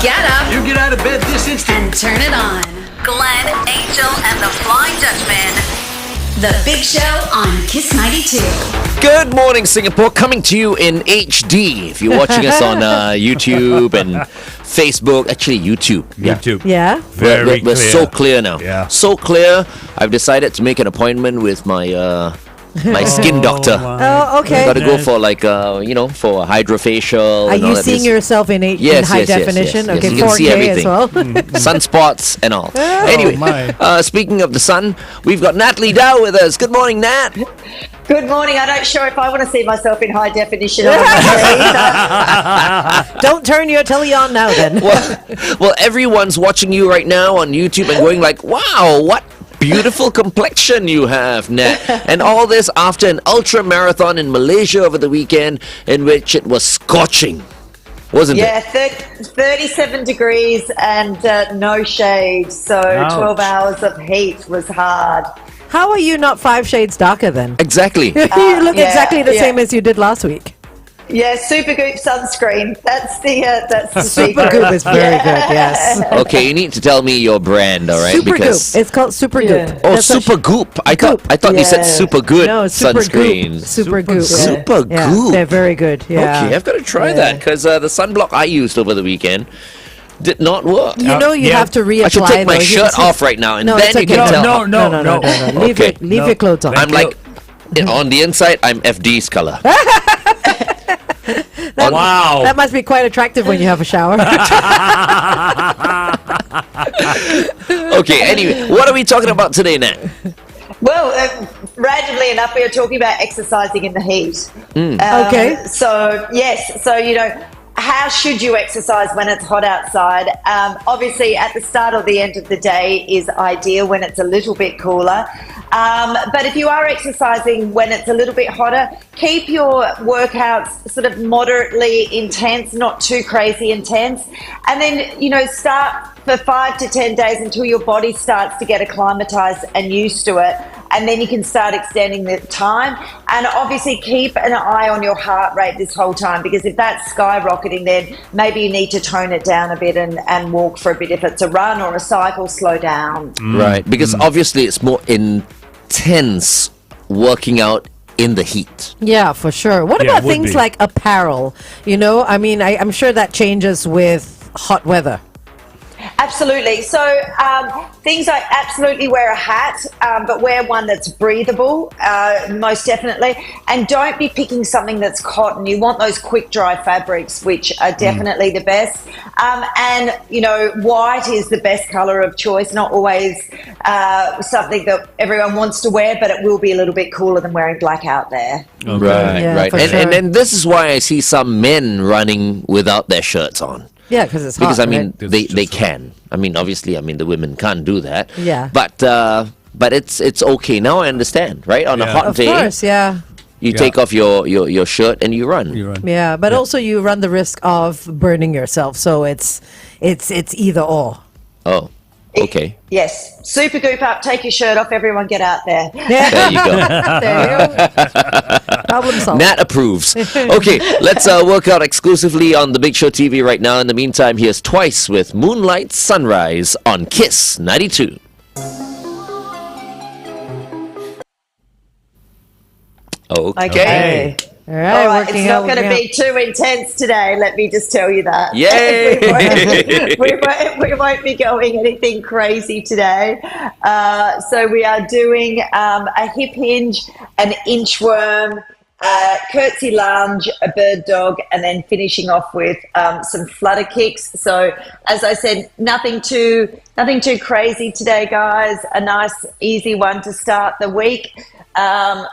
Get up. You get out of bed this instant. And turn it on. Glenn, Angel, and the Flying Dutchman. The Big Show on Kiss 92. Good morning, Singapore. Coming to you in HD. If you're watching us on YouTube and Facebook, actually YouTube. Yeah. We're clear. so clear now. Yeah. So clear. I've decided to make an appointment with my my skin doctor. Oh, okay. Got to go for for a hydrofacial. Are and all you that. seeing yourself in high definition? Yes. Okay, You can 4K see everything. as well. Sunspots and all. Anyway, speaking of the sun, we've got Natalie Dau with us. Good morning, Nat. Good morning. I'm not sure if I want to see myself in high definition. Don't turn your telly on now, then. Well, everyone's watching you right now on YouTube and going like, wow, what beautiful complexion you have, Nat. And all this after an ultra marathon in Malaysia over the weekend in which it was scorching, wasn't it? Yeah, 37 degrees and no shade. So Ouch. 12 hours of heat was hard. How are you not 5 shades darker then? Exactly. You look exactly the same as you did last week. Yeah, Supergoop sunscreen. That's the Supergoop is very good, yes. Okay, you need to tell me your brand, all right? Supergoop. It's called Supergoop. Yeah. Oh, That's Supergoop. I thought you said Yeah. super good No, sunscreen. Supergoop. Supergoop. Yeah, they're very good. Yeah. Okay, I've got to try that because the sunblock I used over the weekend did not work. You know you have to reapply. I should take my though. shirt off right now and No, then it's you okay. can tell. No. Leave Okay. your clothes on. I'm like, on the inside, I'm FD's color. Wow. That must be quite attractive when you have a shower. Okay, anyway, what are we talking about today, Nat? Well, randomly enough, we are talking about exercising in the heat. Okay. So, yes. So, how should you exercise when it's hot outside? Obviously, at the start or the end of the day is ideal when it's a little bit cooler. But if you are exercising when it's a little bit hotter, keep your workouts sort of moderately intense, not too crazy intense. And then, start for 5 to 10 days until your body starts to get acclimatized and used to it. And then you can start extending the time. And obviously keep an eye on your heart rate this whole time, because if that's skyrocketing, then maybe you need to tone it down a bit and walk for a bit. If it's a run or a cycle, slow down. Right, because obviously it's more intense working out in the heat. Yeah, for sure. What Yeah, about it would things be. like apparel? I mean, I'm sure that changes with hot weather. Absolutely. So things like absolutely wear a hat, but wear one that's breathable, most definitely. And don't be picking something that's cotton. You want those quick dry fabrics, which are definitely the best. And, white is the best color of choice, not always something that everyone wants to wear, but it will be a little bit cooler than wearing black out there. Right, Yeah, right. for And, sure. and this is why I see some men running without their shirts on. Yeah, because it's hot. Because I mean, right? they can. I mean, obviously, the women can't do that. Yeah. But it's okay now. I understand, right? On a Yeah. hot Of day, course, yeah. you take off your shirt and you run. Yeah, but also you run the risk of burning yourself. So it's either or. Oh, okay. Yes. Super goop up, take your shirt off, everyone get out there. There you go. There you go. Problem solved. Nat approves. Okay, let's work out exclusively on the Big Show TV right now. In the meantime, here's Twice with Moonlight Sunrise on Kiss 92. Okay. All right, All right, working it's not out, going to working be too intense today, let me just tell you that. Yay! we won't be going anything crazy today. So we are doing a hip hinge, an inchworm, curtsy lunge, a bird dog, and then finishing off with some flutter kicks. So as I said, nothing too crazy today, guys. A nice, easy one to start the week.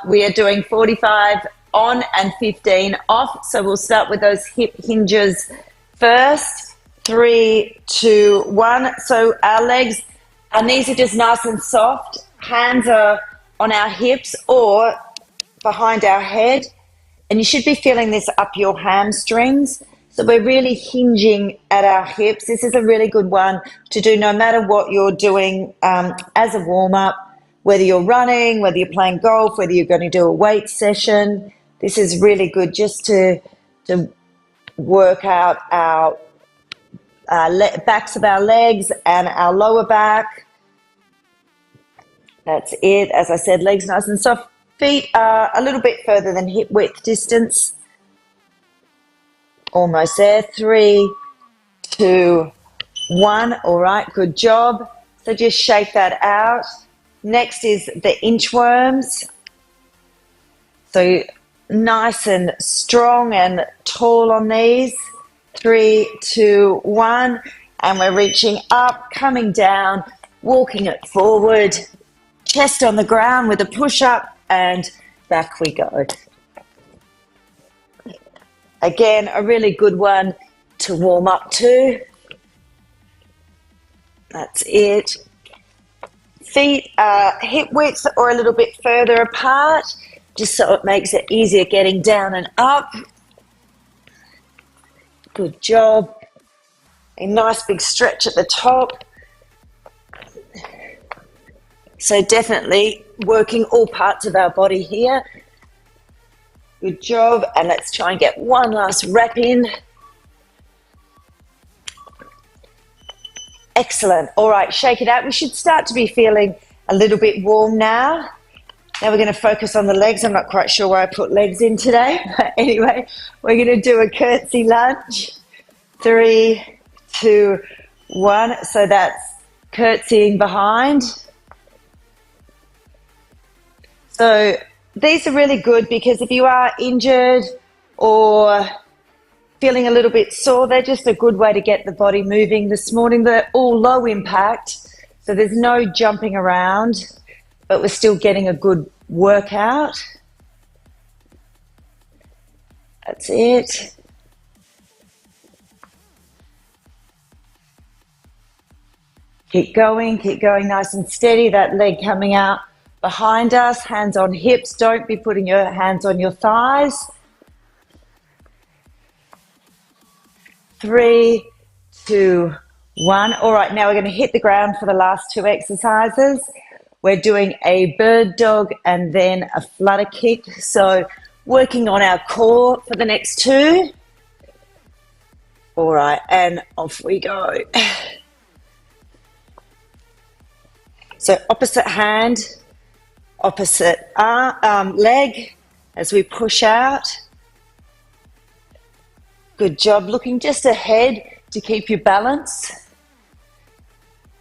We are doing 45 on and 15 off. So we'll start with those hip hinges first. 3, 2, 1. So our knees are just nice and soft. Hands are on our hips or behind our head. And you should be feeling this up your hamstrings. So we're really hinging at our hips. This is a really good one to do no matter what you're doing as a warm-up, whether you're running, whether you're playing golf, whether you're going to do a weight session. This is really good just to work out our backs of our legs and our lower back. That's it. As I said, legs nice and soft. Feet are a little bit further than hip width distance. Almost there. 3, 2, 1. All right, good job. So just shake that out. Next is the inchworms. So nice and strong and tall on these. 3, 2, 1. And we're reaching up, coming down, walking it forward. Chest on the ground with a push-up, and back we go. Again, a really good one to warm up to. That's it. Feet are hip width or a little bit further apart, just so it makes it easier getting down and up. Good job. A nice big stretch at the top. So definitely working all parts of our body here. Good job. And let's try and get one last wrap in. Excellent. All right, shake it out. We should start to be feeling a little bit warm now. Now we're going to focus on the legs. I'm not quite sure where I put legs in today. But anyway, we're going to do a curtsy lunge. 3, 2, 1. So that's curtsying behind. So these are really good because if you are injured or feeling a little bit sore, they're just a good way to get the body moving. This morning they're all low impact, so there's no jumping around, but we're still getting a good workout. That's it. Keep going nice and steady. That leg coming out behind us, hands on hips. Don't be putting your hands on your thighs. 3, 2, 1. All right, now we're going to hit the ground for the last 2 exercises. We're doing a bird dog and then a flutter kick. So working on our core for the next 2. All right, and off we go. So opposite hand, opposite leg as we push out. Good job. Looking just ahead to keep your balance.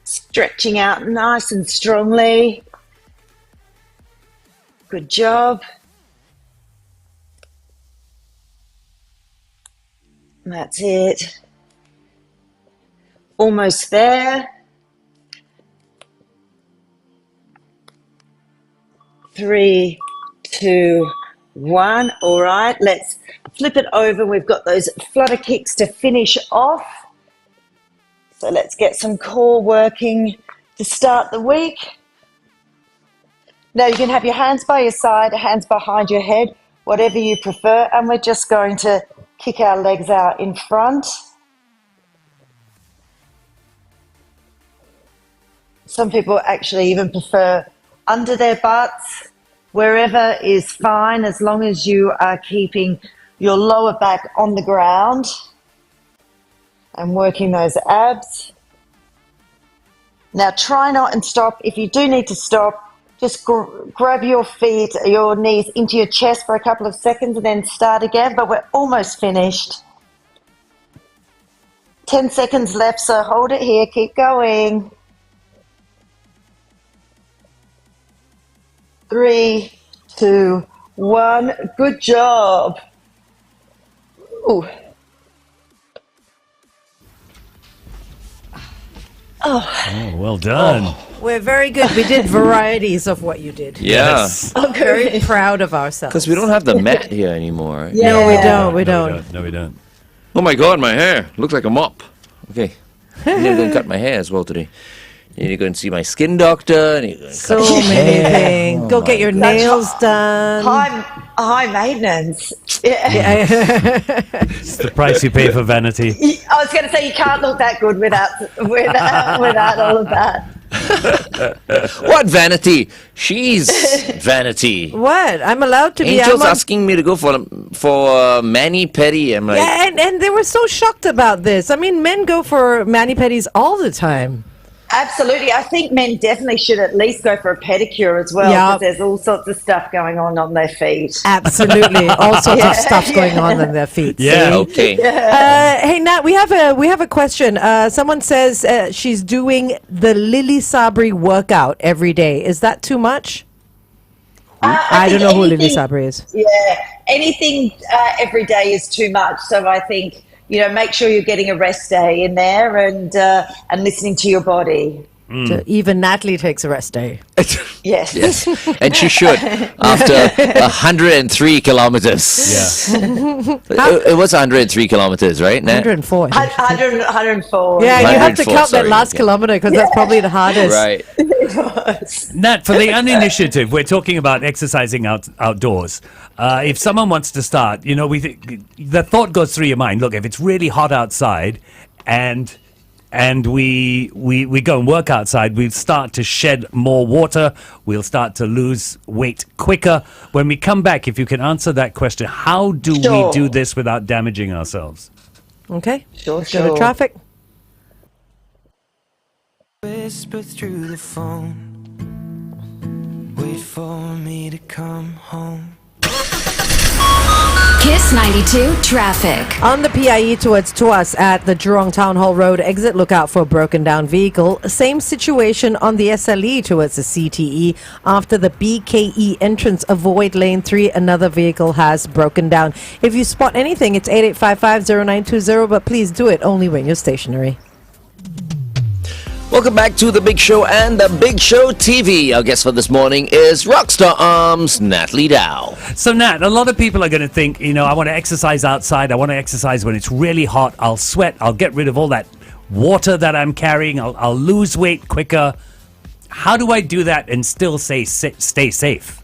Stretching out nice and strongly. Good job. That's it. Almost there. 3, 2, 1. All right, let's flip it over. We've got those flutter kicks to finish off. So let's get some core working to start the week. Now you can have your hands by your side, hands behind your head, whatever you prefer. And we're just going to kick our legs out in front. Some people actually even prefer under their butts. Wherever is fine as long as you are keeping your lower back on the ground and working those abs. Now try not and stop. If you do need to stop, just grab your feet, your knees into your chest for a couple of seconds and then start again, but we're almost finished. 10 seconds left, so hold it here, keep going. 3, 2, 1. Good job. Ooh. Oh, well done. We're very good. We did varieties of what you did. Yeah. Okay. Very proud of ourselves. Because we don't have the mat here anymore. Right? No, we don't. We don't. No, we don't. Oh my God, my hair looks like a mop. Okay. I'm going to cut my hair as well today. You need to go and see my skin doctor. And you So many things. Go get your nails done. High maintenance. Yeah. It's the price you pay for vanity. I was going to say you can't look that good without all of that. What vanity? She's vanity. What? I'm allowed to be. Angel's asking me to go for mani-pedi. I'm like, Yeah, and they were so shocked about this. I mean, men go for mani-pedis all the time. Absolutely. I think men definitely should at least go for a pedicure as well, Yeah. because there's all sorts of stuff going on their feet. Absolutely, all sorts of stuff going on their feet. Yeah. See? okay. Hey Nat, we have a question. Someone says she's doing the Lily Sabri workout every day. Is that too much? I don't think know who Lily anything- Sabri is. Yeah, anything every day is too much. So I think, make sure you're getting a rest day in there and listening to your body. So even Natalie takes a rest day. Yes. Yes, and she should after 103 kilometers. Yeah. It was 103 kilometers, right, Nat? 104. I think. 104. Yeah, you have to 104, count that sorry. last kilometer because that's probably the hardest. Right. Nat, for the uninitiative, we're talking about exercising outdoors. If someone wants to start, the thought goes through your mind. Look, if it's really hot outside, and we go and work outside, we'll start to shed more water. We'll start to lose weight quicker. When we come back, if you can answer that question, how do we Sure. do this without damaging ourselves? Okay. Sure, Go to sure. traffic. Whisper through the phone. Wait for me to come home. Kiss 92 traffic. On the PIE towards Tuas at the Jurong Town Hall Road exit, look out for a broken down vehicle. Same situation on the SLE towards the CTE. After the BKE entrance, avoid lane 3. Another vehicle has broken down. If you spot anything, it's 8855-0920, but please do it only when you're stationary. Welcome back to The Big Show and The Big Show TV. Our guest for this morning is Rockstararms, Natalie Dau. So, Nat, a lot of people are going to think, I want to exercise outside. I want to exercise when it's really hot. I'll sweat. I'll get rid of all that water that I'm carrying. I'll lose weight quicker. How do I do that and still stay safe?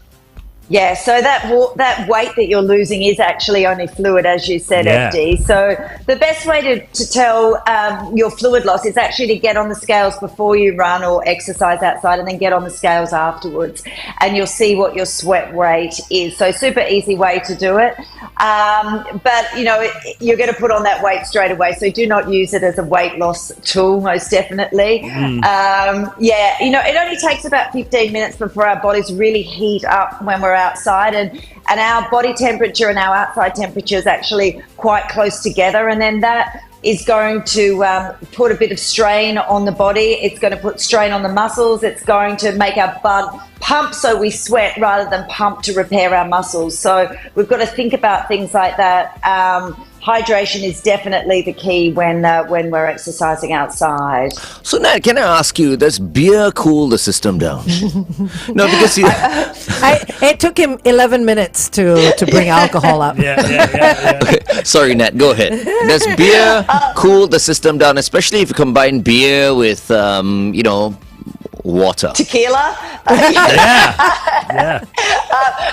Yeah, so that weight that you're losing is actually only fluid, as you said, Yeah. FD. So the best way to tell your fluid loss is actually to get on the scales before you run or exercise outside, and then get on the scales afterwards, and you'll see what your sweat rate is. So super easy way to do it. But you're going to put on that weight straight away. So do not use it as a weight loss tool, most definitely. It only takes about 15 minutes before our bodies really heat up when we're outside, and our body temperature and our outside temperature is actually quite close together, and then that is going to put a bit of strain on the body. It's going to put strain on the muscles. It's going to make our blood pump so we sweat rather than pump to repair our muscles. So we've got to think about things like that. Hydration is definitely the key when we're exercising outside. So, Nat, can I ask you, does beer cool the system down? No, because It took him 11 minutes to bring alcohol up. Yeah. Sorry, Nat, go ahead. Does beer cool the system down, especially if you combine beer with, water? Tequila? Yeah.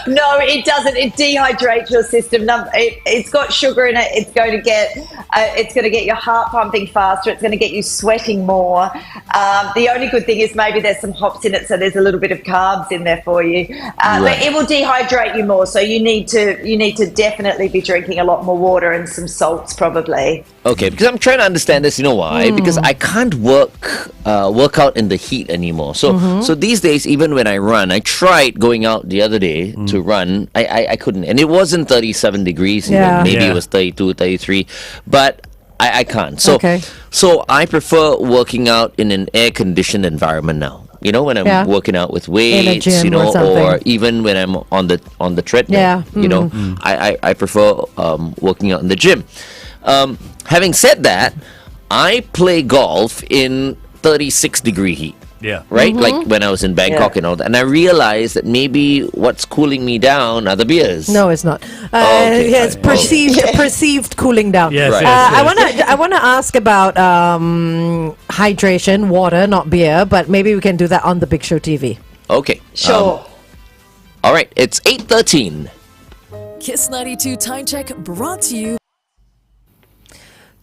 No, it doesn't. It dehydrates your system. It's got sugar in it. It's going to get your heart pumping faster. It's going to get you sweating more. The only good thing is maybe there's some hops in it, so there's a little bit of carbs in there for you. But it will dehydrate you more. So you need to definitely be drinking a lot more water and some salts probably. Okay, because I'm trying to understand this. You know why? Because I can't work out in the heat anymore. So these days, even when I run, I tried going out the other day to run. I couldn't, and it wasn't 37 degrees. Yeah. Maybe Yeah. it was 32, 33, but I can't. So Okay. so I prefer working out in an air-conditioned environment now. When I'm working out with weights, gym or or something. even when I'm on the treadmill. Yeah. I prefer working out in the gym. Having said that, I play golf in 36-degree heat. Yeah. Right? Like when I was in Bangkok and all that. And I realized that maybe what's cooling me down are the beers. No, it's not. Okay. Yeah, it's perceived cooling down. Yes, Right. yes. I want to ask about hydration, water, not beer, but maybe we can do that on the Big Show TV. Okay. Sure. All right. It's 8:13. Kiss 92 Time Check brought to you.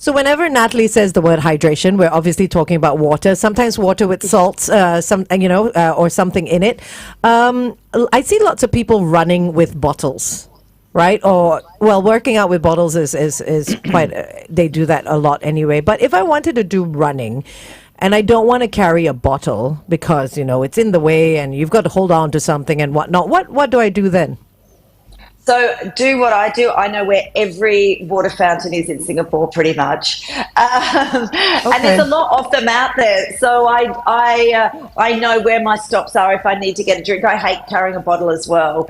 So whenever Natalie says the word hydration, we're obviously talking about water. Sometimes water with salts, or something in it. I see lots of people running with bottles, right? Or working out with bottles is quite. They do that a lot anyway. But if I wanted to do running, and I don't want to carry a bottle because it's in the way, and you've got to hold on to something and whatnot. What do I do then? So do what I do. I know where every water fountain is in Singapore, pretty much, and there's a lot of them out there. So I know where my stops are if I need to get a drink. I hate carrying a bottle as well,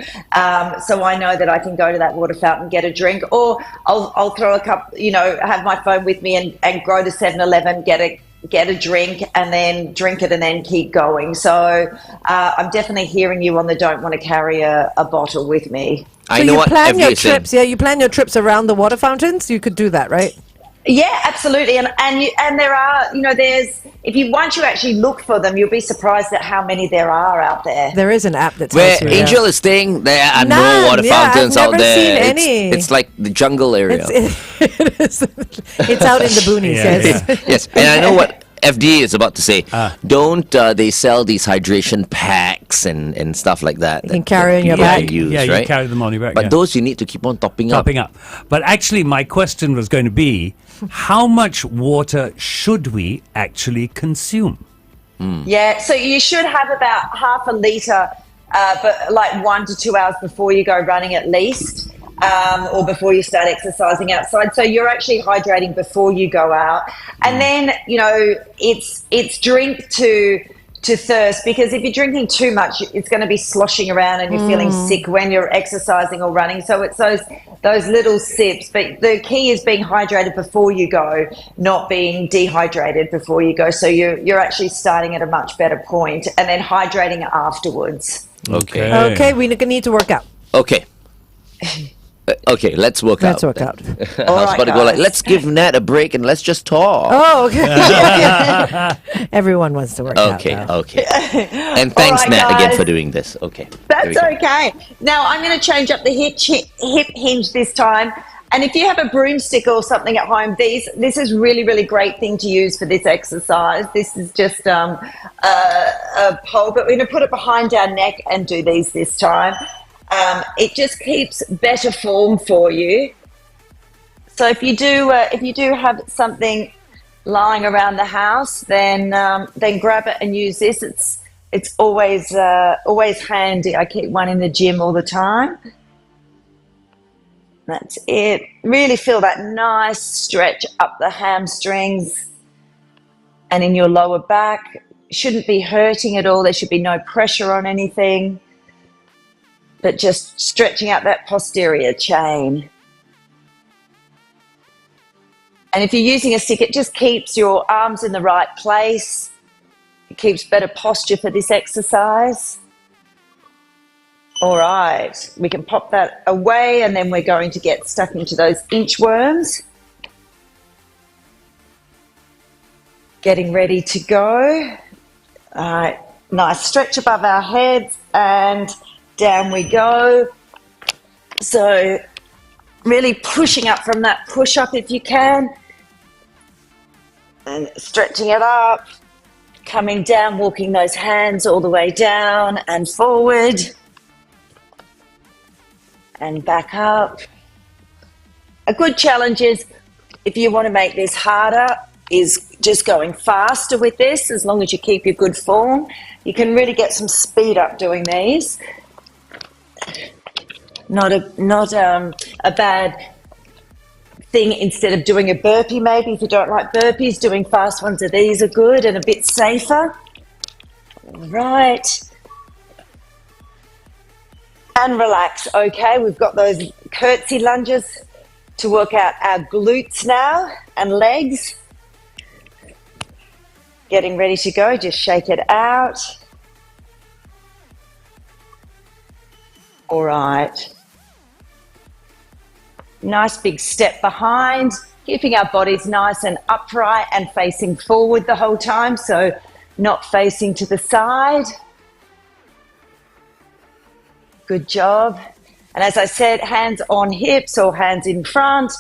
so I know that I can go to that water fountain, get a drink, or I'll throw a cup. Have my phone with me and go to 7-Eleven, get a drink and then drink it and then keep going. So I'm definitely hearing you on the don't want to carry a bottle with me. So you plan your trips. Yeah, you plan your trips around the water fountains. You could do that, right? Yeah, absolutely. And there are, once you actually look for them, you'll be surprised at how many there are out there. There is an app that's where Angel is staying. There are no water fountains I've out there. Never seen any. It's like the jungle area. It's out in the boonies. Yes. Yes, and I know what FD is about to say. Don't they sell these hydration packs and stuff like that? You can carry on your back. You carry them on your back. But those you need to keep on topping up. But actually, my question was going to be, how much water should we actually consume? Yeah, so you should have about half a litre, but like 1 to 2 hours before you go running at least. Or before you start exercising outside. So you're actually hydrating before you go out. And then, it's drink to thirst, because if you're drinking too much, it's going to be sloshing around and you're feeling sick when you're exercising or running. So it's those little sips. But the key is being hydrated before you go, not being dehydrated before you go. So you're actually starting at a much better point and then hydrating afterwards. Okay, we need to work out. Okay. Okay, let's work out. Let's work out. I was about to go let's give Nat a break and let's just talk. Oh, okay. Everyone wants to work out. Okay. And thanks, Nat, again for doing this. Okay. That's okay. Now I'm going to change up the hip hinge this time. And if you have a broomstick or something at home, this is really, really great thing to use for this exercise. This is just a pole, but we're going to put it behind our neck and do these this time. It just keeps better form for you. So if you do have something lying around the house, then grab it and use this. It's always handy. I keep one in the gym all the time. That's it. Really feel that nice stretch up the hamstrings and in your lower back. Shouldn't be hurting at all. There should be no pressure on anything, but just stretching out that posterior chain. And if you're using a stick, it just keeps your arms in the right place. It keeps better posture for this exercise. All right, we can pop that away, and then we're going to get stuck into those inchworms. Getting ready to go. All right, nice stretch above our heads, and down we go. So really pushing up from that push-up if you can. And stretching it up. Coming down, walking those hands all the way down and forward. And back up. A good challenge is, if you want to make this harder, is just going faster with this. As long as you keep your good form, you can really get some speed up doing these. Not a bad thing. Instead of doing a burpee, maybe if you don't like burpees, doing fast ones of these are good and a bit safer. All right. And relax. Okay, we've got those curtsy lunges to work out our glutes now and legs. Getting ready to go. Just shake it out. All right. Nice big step behind, keeping our bodies nice and upright and facing forward the whole time, so not facing to the side. Good job. And as I said, hands on hips or hands in front,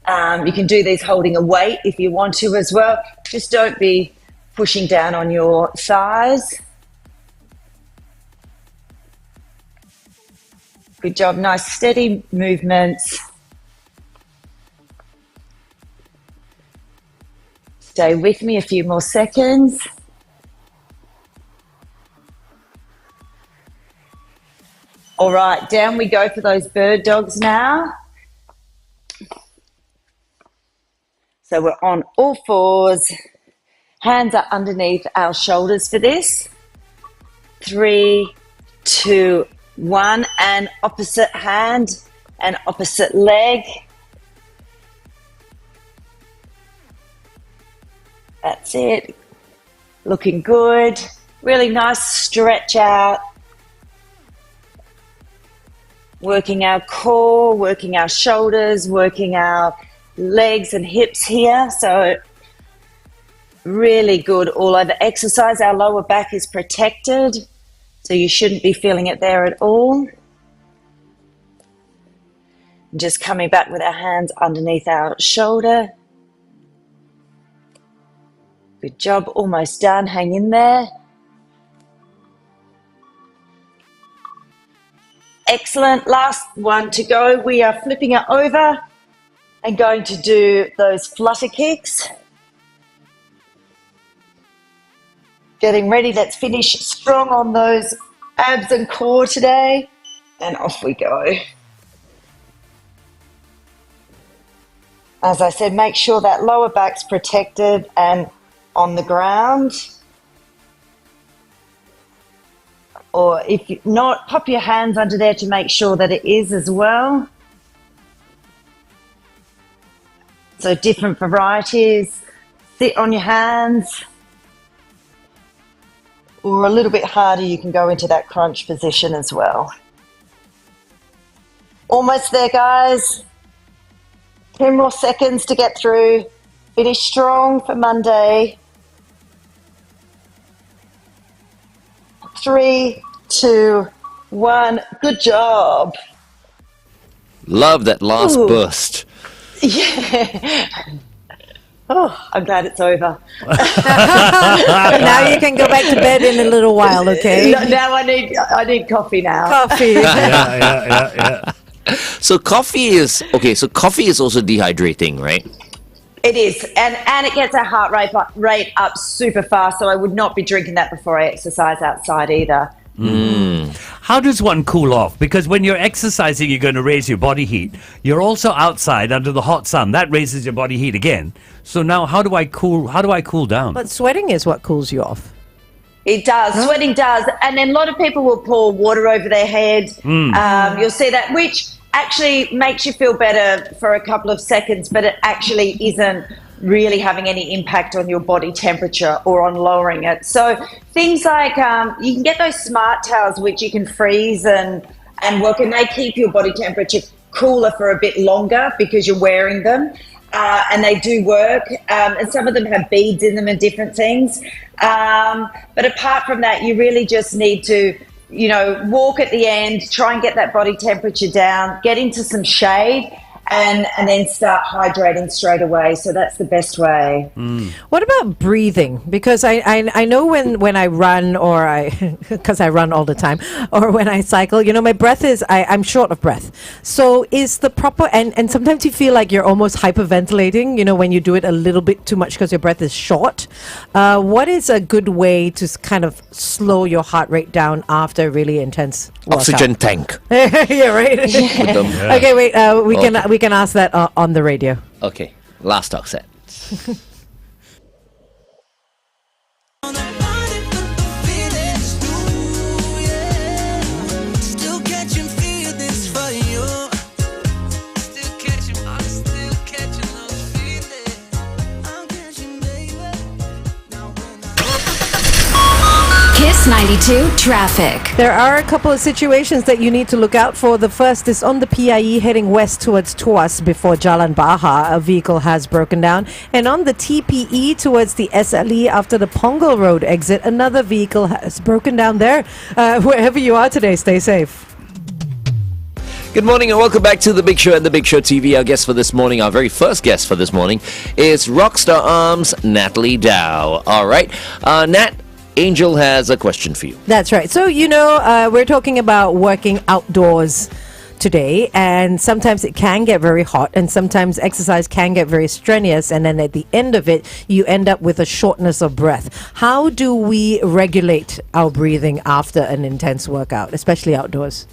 You can do these holding a weight if you want to as well. Just don't be pushing down on your thighs. Good job. Nice steady movements. Stay with me a few more seconds. All right, down we go for those bird dogs now. So we're on all fours. Hands are underneath our shoulders for this. 3, 2, 1. And opposite hand and opposite leg. That's it. Looking good. Really nice stretch out. Working our core, working our shoulders, working our legs and hips here. So really good all over exercise. Our lower back is protected, so you shouldn't be feeling it there at all. Just coming back with our hands underneath our shoulder. Good job, almost done. Hang in there. Excellent. Last one to go. We are flipping it over and going to do those flutter kicks. Getting ready. Let's finish strong on those abs and core today. And off we go. As I said, make sure that lower back's protected and on the ground. Or if you're not, pop your hands under there to make sure that it is as well. So different varieties. Sit on your hands. Or a little bit harder, you can go into that crunch position as well. Almost there, guys. 10 more seconds to get through. Finish strong for Monday. 3, 2, 1. Good job. Love that last burst. Yeah. Oh, I'm glad it's over. Now you can go back to bed in a little while, okay? Now I need coffee now. Coffee. Yeah. So coffee is also dehydrating, right? It is, and it gets our heart rate up super fast, so I would not be drinking that before I exercise outside either. How does one cool off? Because when you're exercising, you're going to raise your body heat. You're also outside under the hot sun. That raises your body heat again. So now how do I cool down? But sweating is what cools you off. It does. Huh? Sweating does. And then a lot of people will pour water over their head. You'll see that, which actually makes you feel better for a couple of seconds, but it actually isn't really having any impact on your body temperature or on lowering it. So things like you can get those smart towels which you can freeze and work, and they keep your body temperature cooler for a bit longer because you're wearing them. And they do work, and some of them have beads in them and different things. But apart from that, you really just need to, walk at the end, try and get that body temperature down, get into some shade, and then start hydrating straight away. So that's the best way. What about breathing? Because I know when I run, or because I run all the time, or when I cycle, my breath is, I'm short of breath. So is the proper, and sometimes you feel like you're almost hyperventilating, when you do it a little bit too much because your breath is short. What is a good way to kind of slow your heart rate down after a really intense workout? Oxygen tank. Yeah, right. Okay, wait. We can ask that on the radio. Okay, last talk set. Kiss 92 traffic. There are a couple of situations that you need to look out for. The first is on the PIE heading west towards Tuas before Jalan Baha. A vehicle has broken down. And on the TPE towards the SLE after the Pongal Road exit, another vehicle has broken down there. Wherever you are today, stay safe. Good morning and welcome back to The Big Show and The Big Show TV. Our guest for this morning, our very first guest for this morning, is Rockstararms, Natalie Dau. All right. Nat, Angel has a question for you. That's right. So, we're talking about working outdoors today, and sometimes it can get very hot, and sometimes exercise can get very strenuous, and then at the end of it, you end up with a shortness of breath. How do we regulate our breathing after an intense workout, especially outdoors?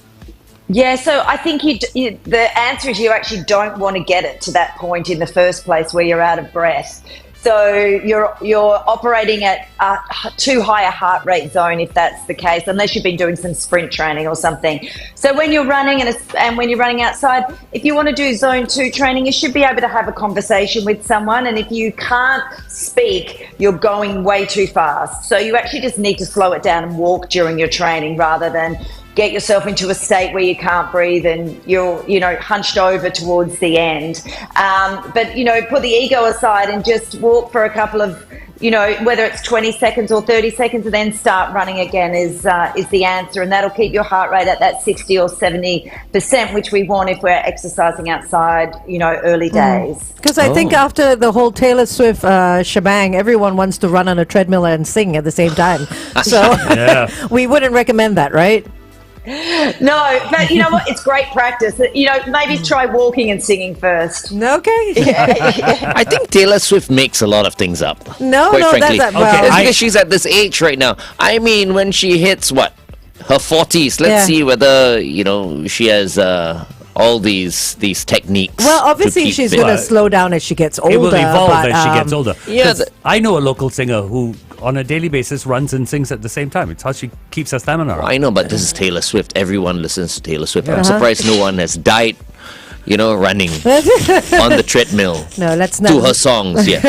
Yeah, so I think the answer is you actually don't want to get it to that point in the first place where you're out of breath. So you're operating at too high a heart rate zone if that's the case, unless you've been doing some sprint training or something. So when you're running and when you're running outside, if you want to do zone 2 training, you should be able to have a conversation with someone. And if you can't speak, you're going way too fast. So you actually just need to slow it down and walk during your training rather than get yourself into a state where you can't breathe and you're, hunched over towards the end. But, put the ego aside and just walk for a couple of, whether it's 20 seconds or 30 seconds, and then start running again is the answer. And that'll keep your heart rate at that 60 or 70%, which we want if we're exercising outside, early days. Because I think after the whole Taylor Swift shebang, everyone wants to run on a treadmill and sing at the same time. So we wouldn't recommend that, right? No, but you know what? It's great practice. Maybe try walking and singing first. Okay. I think Taylor Swift makes a lot of things up. No, frankly. that's It's because she's at this age right now. I mean, when she hits her 40s, let's see whether she has all these techniques. Well, obviously she's going to slow down as she gets older. It will evolve as she gets older. Yeah, I know a local singer who, on a daily basis, runs and sings at the same time. It's how she keeps her stamina up. I know, but this is Taylor Swift. Everyone listens to Taylor Swift. I'm surprised no one has died, running on the treadmill. No, let's not. To her songs yet.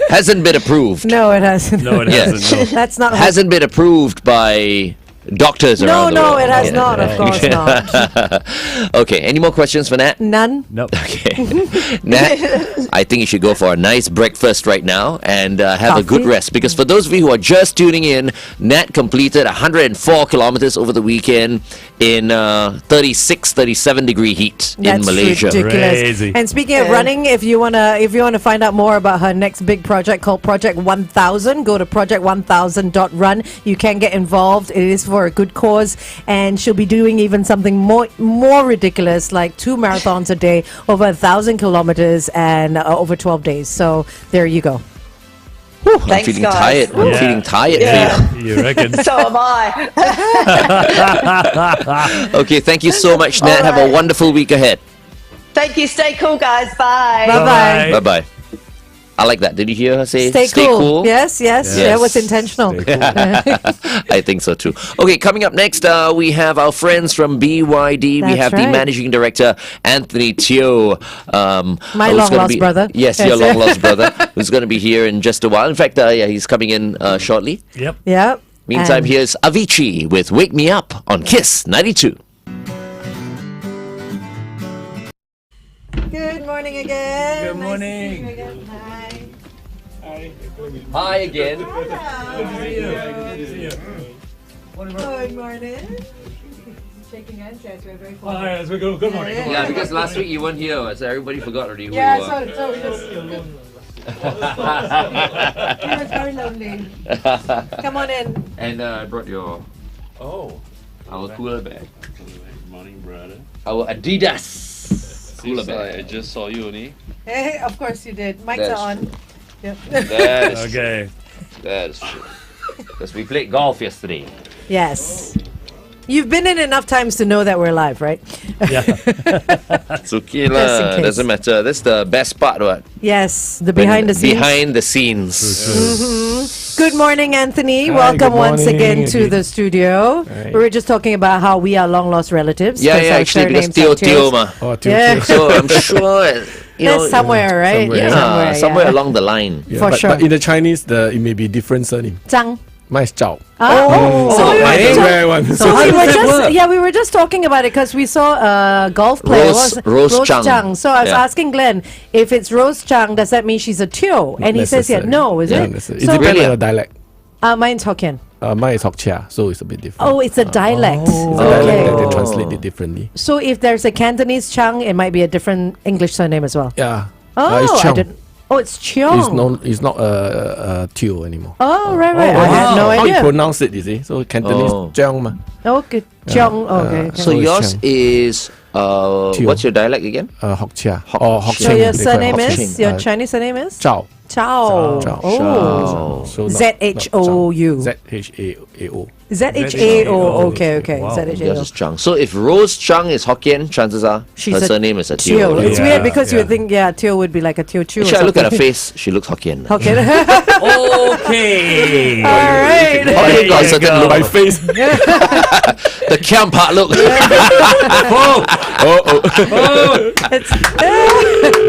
Hasn't been approved. No, it hasn't. No, it hasn't. No. That's not. Hasn't been approved by doctors around the world. No, it has not. Of course not. Okay, any more questions for Nat? None. Nope. Okay. Nat, I think you should go for a nice breakfast right now and have a good rest. Because for those of you who are just tuning in, Nat completed 104 kilometers over the weekend in 36, 37 degree heat in Malaysia. Ridiculous. Crazy. And speaking of running, if you wanna find out more about her next big project called Project 1000, go to project1000.run. You can get involved. It is for a good cause, and she'll be doing even something more ridiculous, like 2 marathons a day, over 1,000 kilometers, and over 12 days. So there you go. I'm Thanks, feeling guys. tired. I'm Yeah. feeling tired. Yeah. You reckon? So am I. Okay, thank you so much, Nat. Have a right. wonderful week ahead. Thank you. Stay cool, guys. Bye. Bye-bye. Bye-bye. I like that. Did you hear her say Stay cool. Yes. That was intentional. I think so too. Okay, coming up next, we have our friends from BYD. We That's have the right. managing director, Anthony Teo. My long-lost brother. Yes, your long-lost brother, who's going to be here in just a while. In fact, he's coming in shortly. Yep. Yep. Meantime, And- here's Avicii with Wake Me Up on KISS 92. Good morning again. Good morning. Nice to see you again. Hi. Hi again. Good morning. Shaking hands, yes, we're very All right, as we go. Good morning. Yeah, because last week you weren't here, so everybody forgot already who you Yeah, were. so we just. He was very lonely. Come on in. And I brought our cooler bag. Morning, brother. Our Adidas cooler Seems bag. like I just saw you only. Hey, of course you did. Mics That's are on. Yep. That is true. Okay. That is true. Because we played golf yesterday. Yes. You've been in enough times to know that we're live, right? Yeah. It's okay Just in lah. case. Doesn't matter. That's the best part, what? Yes, the behind the scenes. Behind the scenes. Good morning, Anthony. Hi, Welcome good once morning again to again. the studio. Right. We were just talking about how we are long lost relatives. Yeah, 'cause yeah, our actually, because surnames Teo are Teo Teos. ma. Oh, Yeah. So I'm sure, That's somewhere, right? somewhere. somewhere yeah. along the line. Yeah, For but, sure. But in the Chinese, it may be different surname. Zhang. Mine is Zhao. Oh, so we I were ain't talk- rare one. So how we does were that just work? we were just talking about it because we saw a golf player. Rose Chang. So I was Yeah. asking Glenn, if it's Rose Chang, does that mean she's a Teo? And he says, yeah, no, is Yeah, it? it So, depends Really? on the dialect. mine's Hokkien. Mine is Hokkien, so it's a bit different. Oh, it's a dialect. It's a dialect, Okay. they translate it differently. So if there's a Cantonese Chang, it might be a different English surname as well. Yeah. Oh, it's I Cheong. didn't. Oh, it's Cheong. It's not Teo anymore. Oh, right. I had no How you idea. pronounce it, you see? So Cantonese, Oh. Cheong ma. Oh, good. Cheong. Okay. So it's yours Chang. is what's your dialect again? Hokkien. Hokkien. So your they call it surname Hokkien. is? Your Chinese surname is? Zhao. Chao. Zhao. Oh. So not- Z-H-O-U. not Zhang. Z-H-A-O. Z-H-A-O. Okay. Wow. Yours Z-H-A-O. is Chung. So if Rose Chung is Hokkien, chances are She's her a surname is a Teo. Teo. It's Yeah, weird because you yeah. would think, Teo would be like a Teochew. Actually, I look at her face, she looks Hokkien. Okay. Okay. All right. Hokkien got a There you certain go. look. My face. The Kiam Part look.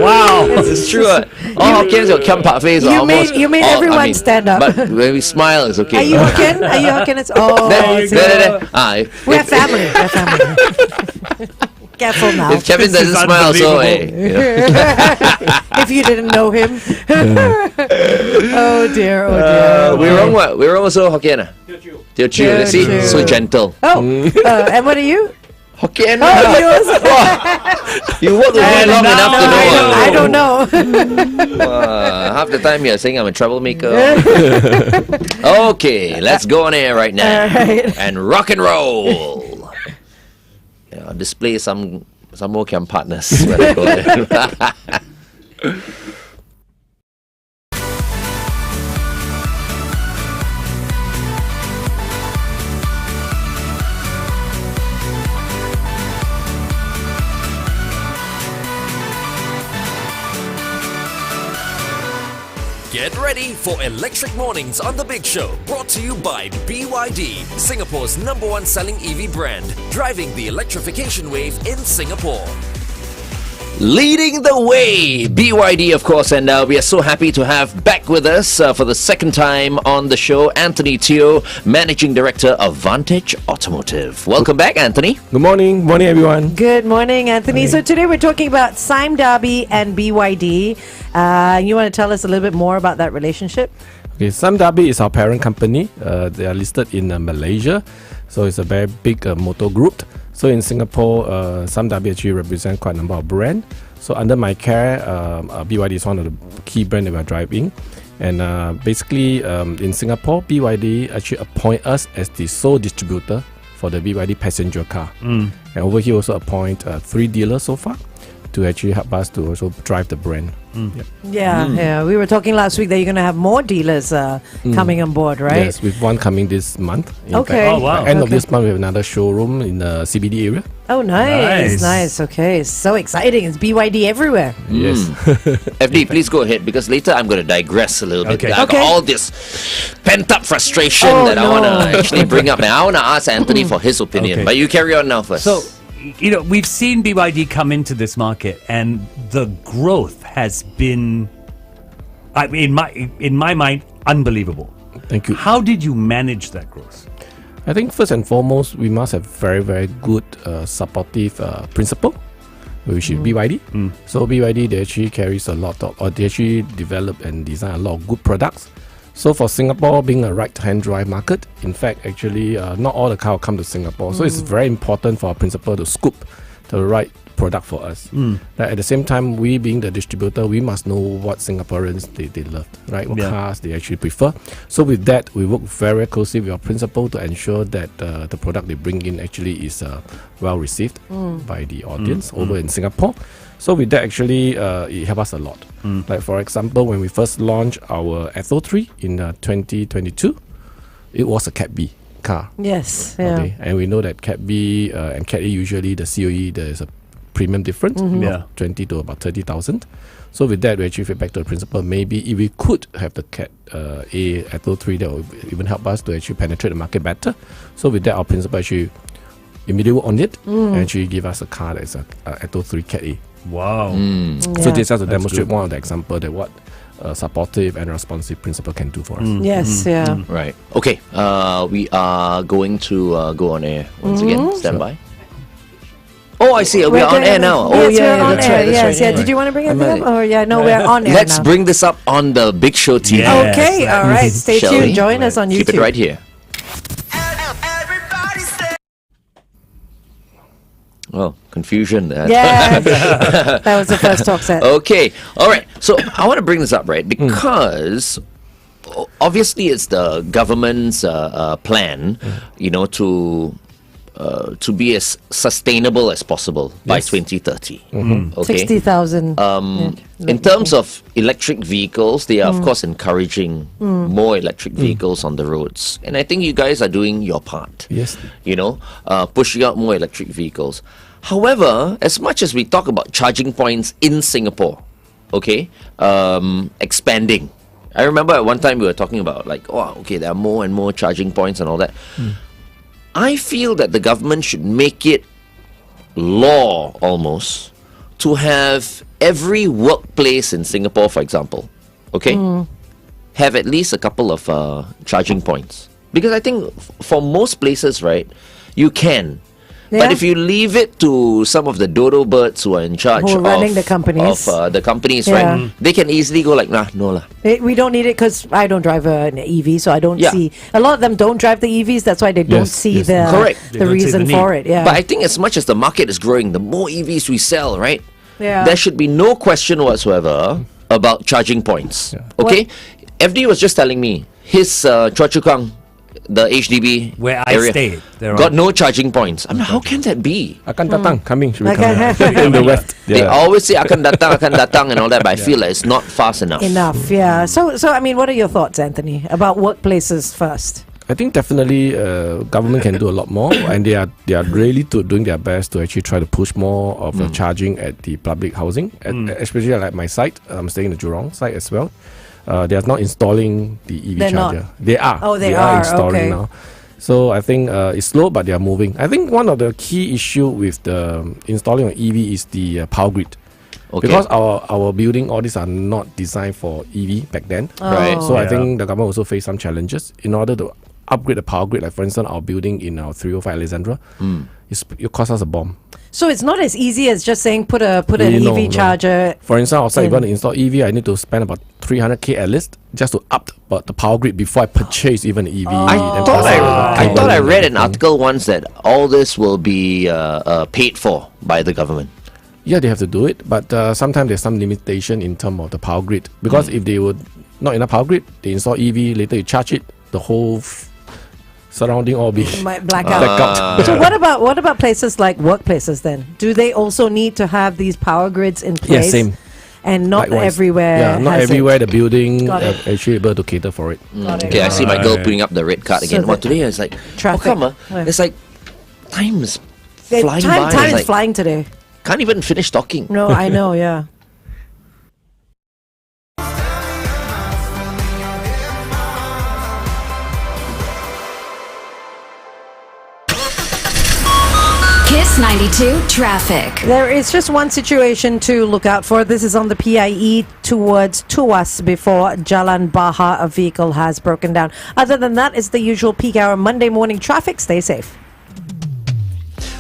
Wow. It's true. All Hokkiens got Kiam Part face. You made everyone stand up. But when we smile, it's okay. Are you Hokkien? Are you Hokkien? Oh, There, see. there, there. If, We're family. We're family. Careful now. if Kevin This is doesn't smile, so unbelievable. If you didn't know him. Oh dear. we're wrong. What? We're wrong also Hokkien. Teochew. See, Teochew. so gentle. Oh, and what are you? Hokkien. Oh, yours. You work with me long enough to know. I don't know. Half the time you're saying I'm a troublemaker. Okay, let's go on air right now and rock and roll. Yeah, I'll display some more camp partners when I go there. Get ready for Electric Mornings on The Big Show, brought to you by BYD, Singapore's #1 selling EV brand, driving the electrification wave in Singapore. Leading the way, BYD, of course, and we are so happy to have back with us for the second time on the show, Anthony Teo, Managing Director of Vantage Automotive. Welcome back, Anthony. Good morning. Morning, everyone. Good morning, Anthony. So today we're talking about Sime Darby and BYD. You want to tell us a little bit more about that relationship? Okay, Sime Darby is our parent company. They are listed in Malaysia. So it's a very big motor group. So in Singapore, Sime Darby actually represent quite a number of brands. So under my care, BYD is one of the key brands that we're driving. And basically, in Singapore, BYD actually appoint us as the sole distributor for the BYD passenger car. And over here also appoint 3 dealers so far to actually help us to also drive the brand. Yep. Yeah. We were talking last week that you're going to have more dealers coming on board, right? Yes, with one coming this month. In Okay. fact, Oh, wow. End of this month, we have another showroom in the CBD area. Oh, nice. Nice. Okay, so exciting. It's BYD everywhere. Yes. FD, please go ahead because later I'm going to digress a little bit. Okay. I've got all this pent-up frustration Oh, that I want to actually bring up. And I want to ask Anthony for his opinion. Okay. But you carry on now first. So, we've seen BYD come into this market, and the growth has been, in my mind, unbelievable. Thank you. How did you manage that growth? I think first and foremost, we must have very, very good supportive principle, which is BYD. So BYD, they actually carries a lot of, or they actually develop and design a lot of good products. So for Singapore being a right-hand drive market, in fact, actually, not all the cars will come to Singapore. So it's very important for our principal to scoop the right product for us. At the same time, we being the distributor, we must know what Singaporeans they love, right? What cars they actually prefer. So with that, we work very closely with our principal to ensure that the product they bring in actually is well received by the audience over in Singapore. So with that, actually, it helps us a lot. Like for example, when we first launched our Atho 3 in 2022, it was a Cat B car. Yes. Yeah. Okay, and we know that Cat B and Cat A usually the COE there is a premium difference Yeah. of 20 to about 30,000. So with that, we actually feedback to the principal. Maybe if we could have the Cat A Atho 3, that would even help us to actually penetrate the market better. So with that, our principal actually immediately on it and actually give us a car that's a Atho 3 Cat A. Wow. So this is to demonstrate good. one of the example that what a supportive and responsive principal can do for us. Yes. Yeah. Right. Okay. We are going to go on air once again. Stand by. Oh, I see. We are on air now. Oh, Yes, yeah, we're on that's air. right. That's Yes, right. yeah. Did you want to bring anything I'm up? Oh, yeah. No, we're on air Let's now. bring this up on the Big Show TV. Yeah. Okay. All right. Stay Shall tuned. we? Join us on YouTube. Keep it right here. Well, confusion there. Yeah, that was the first talk set. Okay. All right. So I want to bring this up, right? Because obviously it's the government's plan, to be as sustainable as possible by 2030. Okay. 60,000. In terms of electric vehicles, they are of course encouraging more electric vehicles on the roads, and I think you guys are doing your part. Yes. Pushing out more electric vehicles. However, as much as we talk about charging points in Singapore, okay, expanding. I remember at one time we were talking about there are more and more charging points and all that. I feel that the government should make it law almost to have every workplace in Singapore, for example, okay, have at least a couple of charging points. Because I think for most places, right, you can. Yeah. But if you leave it to some of the dodo birds who are in charge Who are of running the companies. the companies, Yeah. right, they can easily go like, nah, no lah. We don't need it because I don't drive an EV, so I don't Yeah. see. A lot of them don't drive the EVs. That's why they don't Yes, see yes. the Correct. They the don't see reason the for need. it. Yeah, But I think as much as the market is growing, the more EVs we sell, right? Yeah. There should be no question whatsoever about charging points. Yeah. Okay? FD was just telling me his Choa Chu Kang, the HDB Where I area, stay, there got are- no charging points. I mean, how can that be? Akan datang, coming, should be Okay. coming in the west. They always say akan datang and all that, but I feel like it's not fast enough. enough. Yeah. So I mean, what are your thoughts, Anthony, about workplaces first? I think definitely government can do a lot more, and they are really doing their best to actually try to push more of the charging at the public housing, especially like my site. I'm staying in the Jurong site as well. They are not installing the EV They're not. charger. They are. Oh, they are, installing okay. now. So I think it's slow, but they are moving. I think one of the key issue with the installing of EV is the power grid. Okay. Because our building, all these are not designed for EV back then. Right. So I Yeah. think the government also face some challenges in order to upgrade the power grid. Like for instance, our building in our 305 Alexandra, it costs us a bomb. So it's not as easy as just saying put an Really, no, EV no. charger. For instance, outside, if in- you want to install EV, I need to spend about 300k at least just to up the power grid before I purchase even an EV. I Then thought plus I cable thought I and read an everything. article once that all this will be paid for by the government. Yeah, they have to do it, but sometimes there's some limitation in terms of the power grid. Because if they would not enough power grid, they install EV, later you charge it, the whole surrounding all be Might black out. blackout. So what about places like workplaces then? Do they also need to have these power grids in Yeah, place? same. And not Likewise. everywhere. Yeah, not has everywhere it. the building Got it. actually able to cater for it. Got it. Okay, I see my girl Right. putting up the red card again. So Well, the today it's like, traffic. how come? Yeah. It's like time is The flying time by. time It's is like, flying today. can't even finish talking. No, I know. Yeah. Kiss 92 traffic. There is just one situation to look out for. This is on the PIE towards Tuas before Jalan Baha. A vehicle has broken down. Other than that, it's the usual peak hour Monday morning traffic. Stay safe.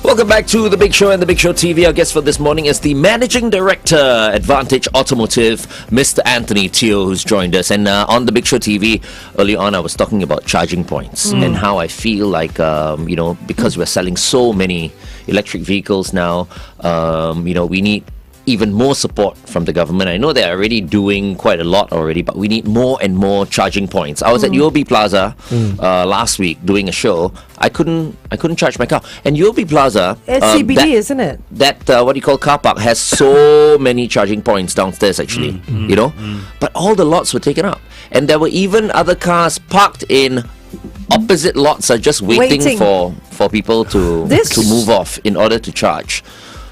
Welcome back to The Big Show and The Big Show TV. Our guest for this morning is the Managing Director at Vantage Automotive, Mr. Anthony Teo, who's joined us. And on The Big Show TV, early on, I was talking about charging points and how I feel like, because we're selling so many electric vehicles now, we need even more support from the government. I know they're already doing quite a lot already, but we need more and more charging points. I was at UOB Plaza last week doing a show. I couldn't charge my car. And UOB Plaza, It's CBD, isn't it? that what you call car park has so many charging points downstairs actually, but all the lots were taken up, and there were even other cars parked in opposite lots are just waiting. for people to move off in order to charge.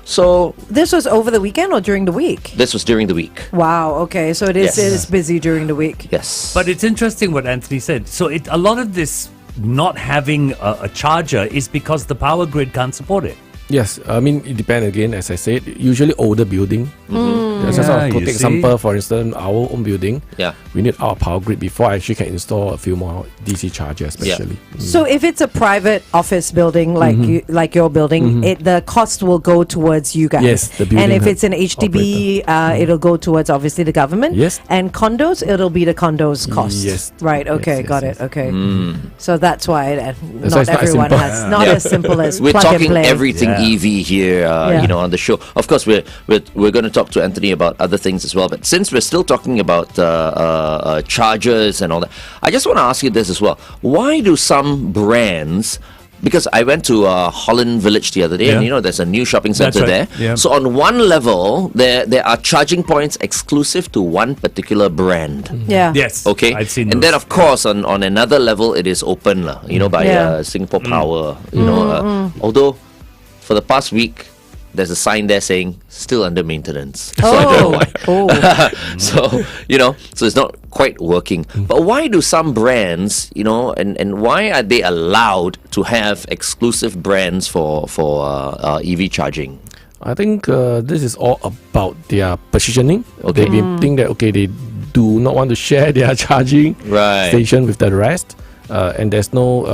So This was over the weekend or during the week? this was during the week. Wow. Okay. So it is. Yes. It is busy during the week. Yes, But it's interesting what Anthony said. So a lot of this not having a charger is because the power grid can't support it. Yes, I mean it depends again. As I said, usually older building. Just Yeah, to you take see. example, for instance, our own building. Yeah. we need our power grid before I actually can install a few more DC chargers, especially. So if it's a private office building like like your building, the cost will go towards you guys. Yes, the and building if it's an HDB, it'll go towards obviously the government. Yes. And condos, it'll be the condos cost. Yes. Right. Okay. Yes, got yes, it. Okay. So that's why why not it's not as everyone simple. has not Yeah. as simple as we're plug and talking play. everything EV here, on the show. Of course, we're going to talk to Anthony about other things as well. But since we're still talking about chargers and all that, I just want to ask you this as well. Why do some brands? Because I went to Holland Village the other day, and there's a new shopping center there. Yeah. So on one level, there are charging points exclusive to one particular brand. Yeah. Yes. Okay. I've seen and those. then of course on another level it is open, by Singapore Power. Although for the past week there's a sign there saying still under maintenance. So I don't know why. So so it's not quite working. But why do some brands, and why are they allowed to have exclusive brands for EV charging? I think this is all about their positioning. Okay. They think that they do not want to share their charging station with the rest. And there's no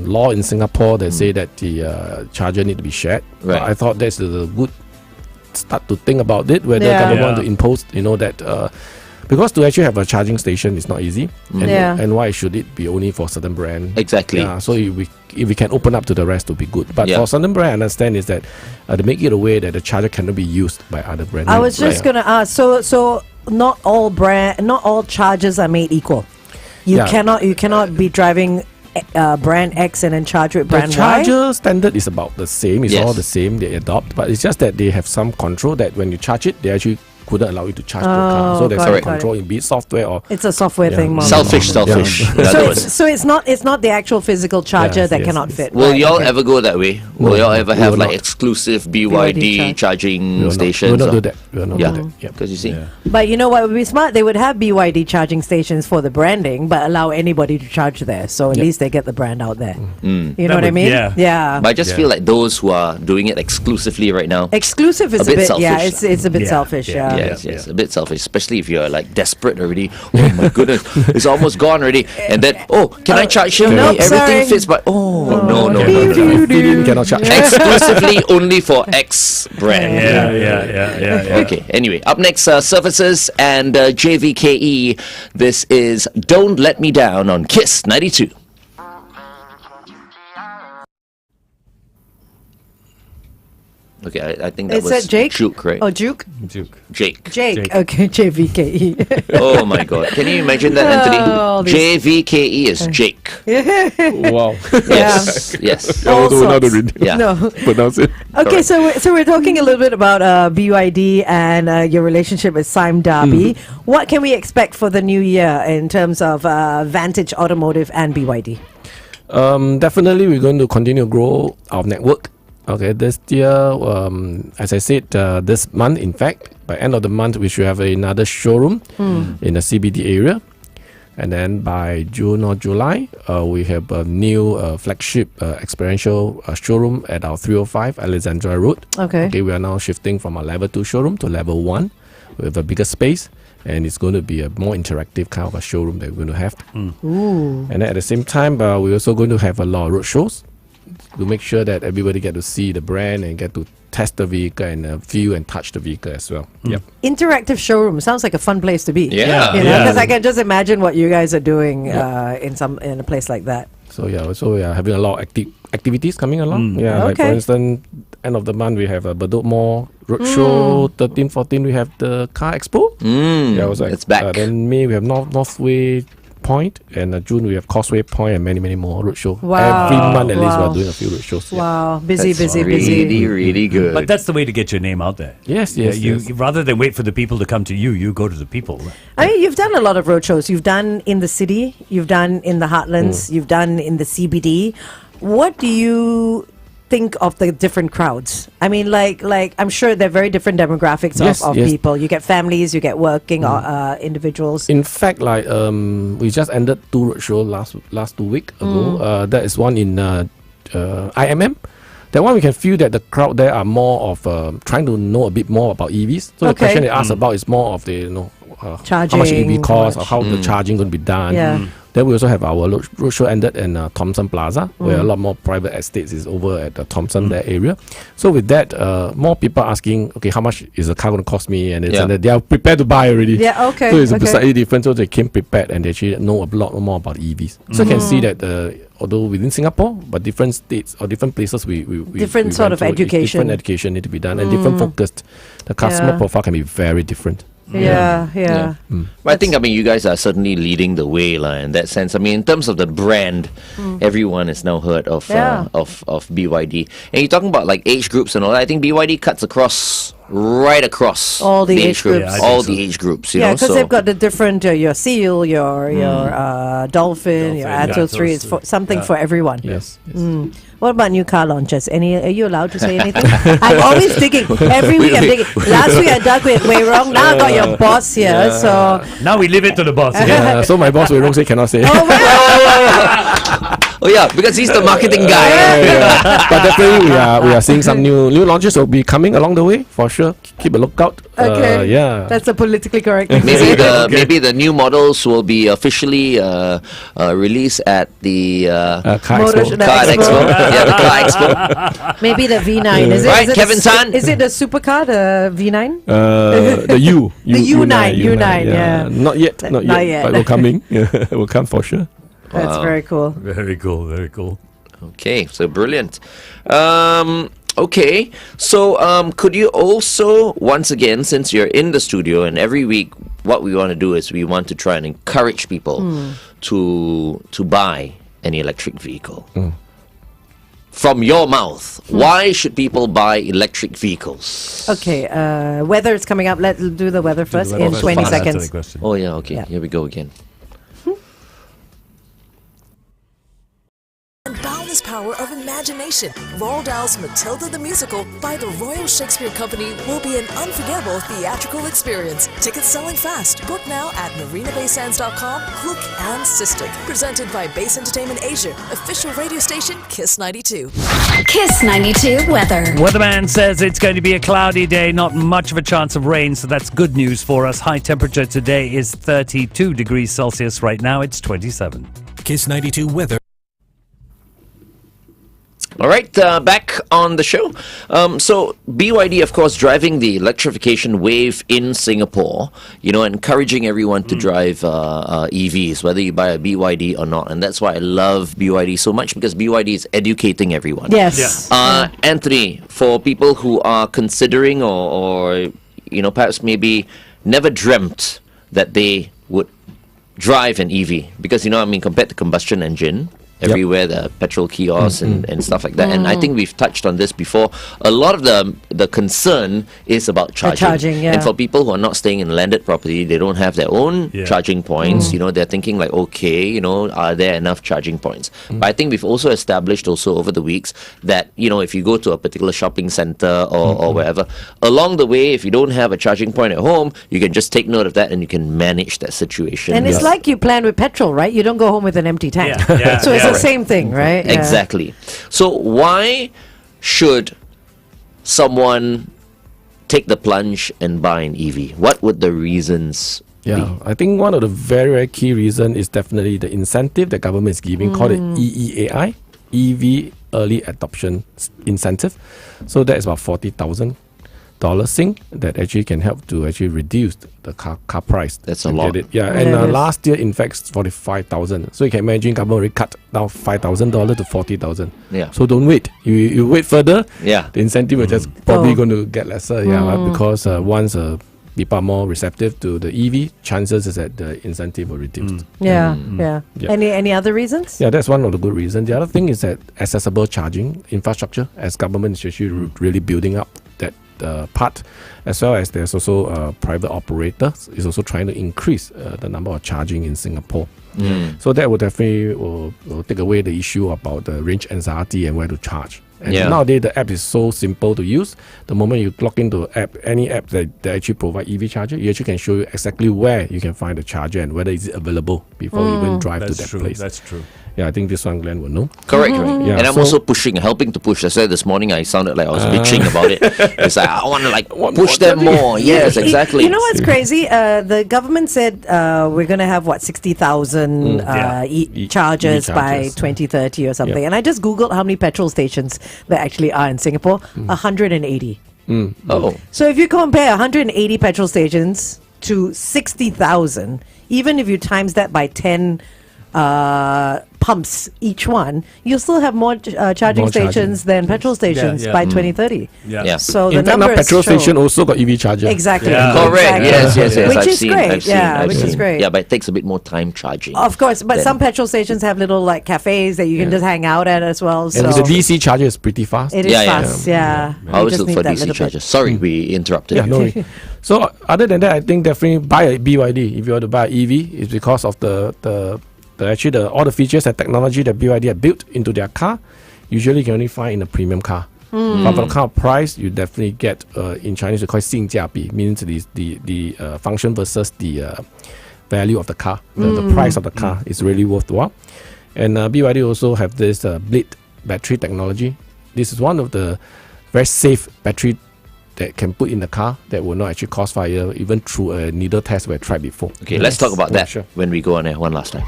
law in Singapore that say that the charger need to be shared. Right. I thought that's a good start to think about it, whether government want to impose, that because to actually have a charging station is not easy. And why should it be only for certain brand? Exactly. Yeah, so if we can open up to the rest, to be good. But for certain brand, I understand is that they make it a way that the charger cannot be used by other brands. I was just gonna ask. So not all chargers are made equal. You cannot be driving brand X and then charge with brand the Y. charger standard is about the same. It's all the same. They adopt, but it's just that they have some control that when you charge it, they actually couldn't allow you to charge the car. So there's some control in be it software or it's a software thing. Mom. Selfish. In other words. So it's not the actual physical charger that cannot fit. Will y'all ever go that way? Will y'all ever have not. exclusive BYD charging stations? We will not do that. We will not do that. Because you see. But you know what would be smart? They would have BYD charging stations for the branding, but allow anybody to charge there. So at least they get the brand out there. You know what I mean? Yeah. But I just feel like those who are doing it exclusively right now. Exclusive is a bit selfish. it's a bit selfish. Yes, a bit selfish, especially if you're like desperate already. Oh my goodness, it's almost gone already. And then, can I charge here? Nope, Everything sorry. fits, but no. cannot charge. Exclusively only for X brand. Yeah. Okay, anyway, up next, Surfaces and JVKE. This is Don't Let Me Down on KISS 92. Okay, I think that Is was that Jake? Juke, right? Oh, Juke? Jake. Jake. Okay, JVKE. Oh my God. Can you imagine that, Anthony? JVKE is Jake. Wow. Yes. All sorts. Yeah. No. Pronounce it. Okay, so we're talking a little bit about BYD and your relationship with Sime Darby. What can we expect for the new year in terms of Vantage Automotive and BYD? Definitely, we're going to continue to grow our network. Okay, this year, as I said, this month, in fact, by end of the month, we should have another showroom in the CBD area. And then by June or July, we have a new flagship experiential showroom at our 305 Alexandra Road. Okay, we are now shifting from a level 2 showroom to level 1 with a bigger space. And it's going to be a more interactive kind of a showroom that we're going to have. And then at the same time, we're also going to have a lot of road shows to make sure that everybody get to see the brand and get to test the vehicle and feel and touch the vehicle as well. Yep. Interactive showroom sounds like a fun place to be. Yeah. Because I can just imagine what you guys are doing in a place like that. So we are having a lot of activities coming along. Like for instance, end of the month we have a Bedok Mall Roadshow. 13, 14 we have the Car Expo. It's back. Then May we have Northway Point, and June we have Causeway Point and many more roadshows. Wow. Every month at least we're doing a few roadshows. Wow, busy. Really good. But that's the way to get your name out there. Yes. You rather than wait for the people to come to you, you go to the people. I mean, you've done a lot of roadshows. You've done in the city, you've done in the heartlands, you've done in the CBD. What do you think of the different crowds? I mean, like I'm sure they're very different demographics of people. You get families, you get working individuals. In fact, we just ended 2 roadshows last 2 weeks ago. That is one in IMM. That one we can feel that the crowd there are more of trying to know a bit more about EVs. So the question they ask about is more of the how much EV costs or how the charging going to be done. Then we also have our roadshow ended in Thomson Plaza, where a lot more private estates is over at the Thomson that area. So with that, more people asking, okay, how much is a car going to cost me? And they are prepared to buy already. Yeah, okay. So it's a bit slightly different. So they came prepared and they actually know a lot more about EVs. So you can see that although within Singapore, but different states or different places, we different sort of education. Different education need to be done and different focused. The customer profile can be very different. Yeah. But I think, you guys are certainly leading the way in that sense. In terms of the brand, everyone has now heard of BYD. And you're talking about like age groups and all that. I think BYD cuts right across all the age groups. The age groups, because they've got the different, your Seal, your Dolphin, your Atto 3. It's something for everyone. Yes. What about new car launches? Are you allowed to say anything? I'm always thinking. Every week I'm thinking. Last week I dug with Wei Rong. Now I got your boss here. So now we leave it to the boss. So my boss Wei Rong say cannot say. Oh yeah, because he's the marketing guy. But definitely we are seeing some new launches will be coming along the way for sure. Keep a lookout. Okay. That's a politically correct thing. Maybe the new models will be officially released at the Car Expo. The Car Expo. Maybe the V9. Is it? Right, is it Kevin Tan? Is it the supercar, the V9? The U. The U9. Yeah. Not yet. But we're coming. It will come for sure. That's very cool. Very cool. Okay, so brilliant. Okay, so could you also, once again, since you're in the studio, and every week what we want to do is we want to try and encourage people to buy an electric vehicle. From your mouth, why should people buy electric vehicles? Okay, weather is coming up. Let's do the weather first in 20 seconds. Oh yeah, okay. Here we go again. And boundless power of imagination. Roald Dahl's Matilda the Musical by the Royal Shakespeare Company will be an unforgettable theatrical experience. Tickets selling fast. Book now at marinabaysands.com, Klook and Sistig. Presented by Base Entertainment Asia, official radio station Kiss 92. Kiss 92 weather. Weatherman says it's going to be a cloudy day, not much of a chance of rain, so that's good news for us. High temperature today is 32 degrees Celsius. Right now it's 27. Kiss 92 weather. All right, back on the show. So BYD, of course, driving the electrification wave in Singapore, encouraging everyone to drive EVs, whether you buy a BYD or not. And that's why I love BYD so much, because BYD is educating everyone. Yes. Anthony, for people who are considering or perhaps maybe never dreamt that they would drive an EV, because, compared to combustion engine, everywhere, the petrol kiosks and stuff like that. And I think we've touched on this before. A lot of the concern is about charging. And for people who are not staying in landed property, they don't have their own charging points. They're thinking like, okay, are there enough charging points? But I think we've also established over the weeks that, if you go to a particular shopping center or wherever, along the way, if you don't have a charging point at home, you can just take note of that and you can manage that situation. And it's like you plan with petrol, right? You don't go home with an empty tank. So it's the same thing, right? Exactly. So why should someone take the plunge and buy an EV? What would the reasons be? I think one of the very, very key reasons is definitely the incentive the government is giving, called it EEAI, EV Early Adoption Incentive. So that is about $40,000 Sing that actually can help to actually reduce the car price. That's a lot. And last year, in fact, 45,000. So you can imagine government already cut down $5,000 to 40,000. So don't wait. You wait further. The incentive will just probably going to get lesser. Because once people are more receptive to the EV, chances is that the incentive will reduce. Any other reasons? That's one of the good reasons. The other thing is that accessible charging infrastructure, as government is actually really building up that part, as well as there's also private operators is also trying to increase the number of charging in Singapore. So that will definitely will take away the issue about the range anxiety and where to charge. And nowadays the app is so simple to use. The moment you log into any app that actually provide EV charger, you actually can show you exactly where you can find the charger and whether it's available before you even drive to that place. That's true. Yeah, I think this one Glenn will know. Correct, right? Yeah, And I'm so- also helping to push. I said this morning I sounded like I was bitching about it. It's like, I want to push them more. Yes, exactly. You know what's crazy? The government said we're going to have 60,000 chargers EV by chargers, 2030 or something. Yep. And I just googled how many petrol stations there actually are in Singapore. 180. Oh. So if you compare 180 petrol stations to 60,000, even if you times that by 10 pumps each one, you'll still have more charging More stations than petrol stations yeah. by 2030. Yeah. So In the fact, now numbers petrol show. station also got EV charger. Exactly. Yeah. Correct. Exactly. Yes. Which I've is seen, great. I've seen, Yeah, I've which seen. is great. Yeah, but it takes a bit more time charging. Of course, but Then- some petrol stations have little like cafes that you can just hang out at as well. So And with the DC charger is pretty fast. it is Yeah, yeah. fast. Yeah. I You always just look need for that DC little bit. chargers. Sorry, we interrupted. Yeah, no worry. So other than that, I think definitely buy a BYD if you want to buy an EV. It's because of all the features and technology that BYD have built into their car. Usually, you can only find in a premium car. But for the kind of price, you definitely get in Chinese we call it 性价比, means the function versus the value of the car. The price of the car is really worthwhile. And BYD also have this blade battery technology. This is one of the very safe battery that can put in the car that will not actually cause fire, even through a needle test we tried before. Okay, let's talk about Yeah, that sure. when we go on air one last time.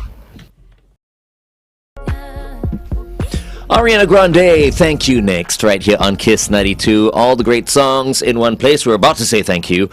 Ariana Grande, thank you next, right here on Kiss 92. All the great songs in one place. We're about to say thank you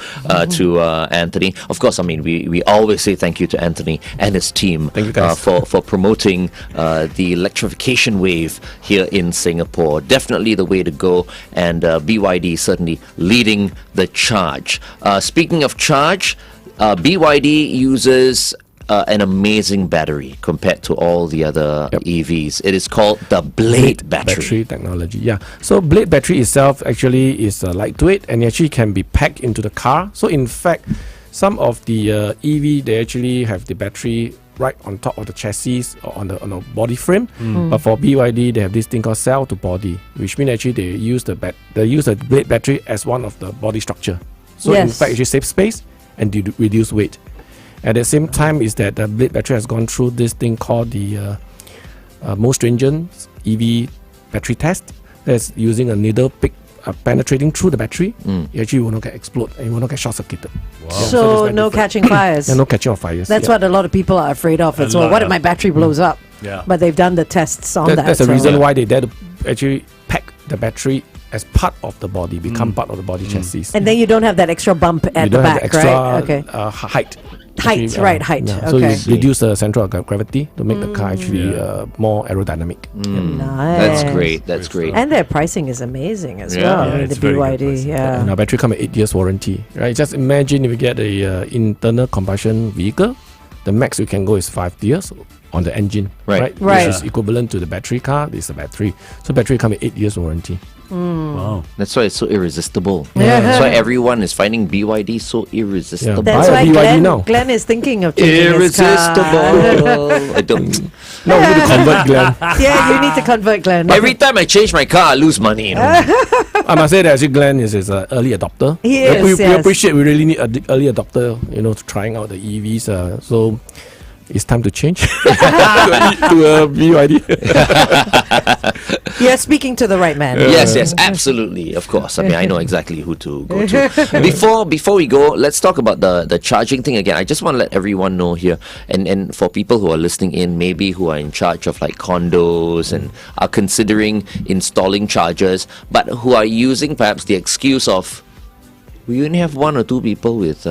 to Anthony. Of course, I mean, we always say thank you to Anthony and his team Thank you, guys. for promoting the electrification wave here in Singapore. Definitely the way to go, and BYD certainly leading the charge. Speaking of charge, BYD uses an amazing battery compared to all the other EVs. It is called the Blade battery. technology. Yeah. So blade battery itself actually is lightweight and actually can be packed into the car. So in fact, some of the EV they actually have the battery right on top of the chassis or on the body frame. But for BYD, they have this thing called cell to body, which means actually they use the blade battery as one of the body structure. So in Yes. fact, it save space and reduce weight. At the same time, is that the blade battery has gone through this thing called the most stringent EV battery test. That's using a needle penetrating through the battery. You actually will not get explode and you will not get short circuited. So no catching fires. And no catching of fires. That's what a lot of people are afraid of as well. What if my battery blows up? Yeah. But they've done the tests on that. That's the so- reason why they dare to actually pack the battery as part of the body, become part of the body chassis. And then you don't have that extra bump at you the don't back, have the extra right? Okay. height. Height, Actually, right, height. yeah. So Okay. you reduce the center of gravity to make the car actually more aerodynamic. Nice. That's great. That's great. And their pricing is amazing as Yeah. well. I Yeah, mean, it's the very good BYD, pricing. yeah. And our battery come with 8 years warranty, right? Just imagine if you get a internal combustion vehicle, the max you can go is 5 years on the engine, Right. Right. Which is equivalent to the battery car. This is a battery. So battery come with 8 years warranty. Wow. That's why it's so irresistible. Yeah. That's why everyone is finding BYD so irresistible. That's Buy a why BYD now. Glenn is thinking of changing his car. Irresistible. I don't. No, we need to convert, Glenn. Yeah, you need to convert Glenn. Every time I change my car, I lose money. You know? I must say that actually Glenn is an early adopter. He we, is, we yes. appreciate, we really need an early adopter, trying out the EVs. So it's time to change to a BYD. You're speaking to the right man. Yes, absolutely. Of course. I mean, I know exactly who to go to. Before we go, let's talk about the charging thing again. I just want to let everyone know here, and for people who are listening in, maybe who are in charge of like condos and are considering installing chargers, but who are using perhaps the excuse of we only have 1 or 2 people with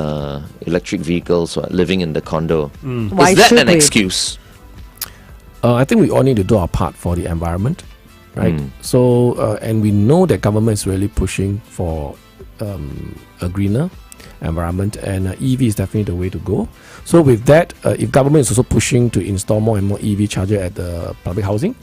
electric vehicles living in the condo. Why Is that should an we? excuse? I think we all need to do our part for the environment, right? So, and we know that government is really pushing for a greener environment, and EV is definitely the way to go. So with that, if government is also pushing to install more and more EV charger at the public housing,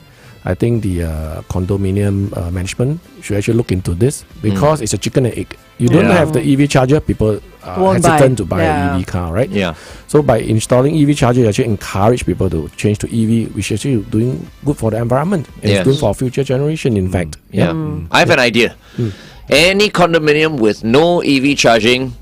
I think the condominium management should actually look into this, because it's a chicken and egg. You don't Yeah. have the EV charger, people are Won't buy. hesitant to buy Yeah. an EV car, right? Yeah. So by installing EV charger, you actually encourage people to change to EV, which is actually doing good for the environment. And Yes. it's good for our future generation, in fact. Yeah. I have an idea. Any condominium with no EV charging,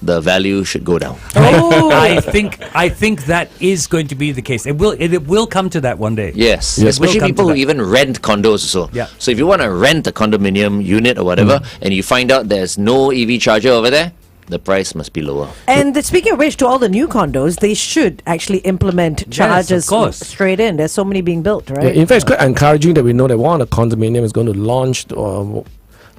the value should go down. Oh, I think that is going to be the case. It will come to that one day. Yes, Yes. especially We'll come people to who that. even rent condos also. Yeah. So if you want to rent a condominium unit or whatever, and you find out there's no EV charger over there, the price must be lower. and speaking of which, to all the new condos, they should actually implement charges course. straight in. There's so many being built, Yeah, right? in fact, it's quite encouraging that we know that one of the condominium is going to launch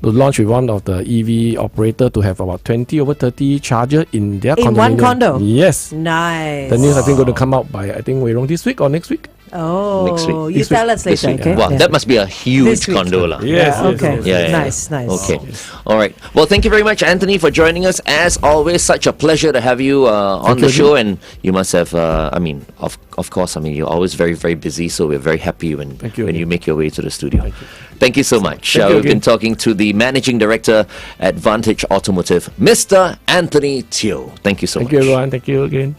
with one of the EV operator to have about 20 over 30 charger in their In condominium. one condo? Yes. Nice. The news I think going to come out by wrong this week or next week. Oh, Next week. you This tell week. us This later, week. okay? Wow, Yeah. that must be a huge This week. condo lah. Yeah, okay. Yeah. Nice, nice. Okay. All right. Well, thank you very much, Anthony, for joining us. As always, such a pleasure to have you on the show. And you must have, of course, you're always very, very busy. So we're very happy when you make your way to the studio. Thank you so much. Thank you We've been again. talking to the Managing Director at Vantage Automotive, Mr. Anthony Teo. Thank you so Thank much. you, everyone. Thank you again.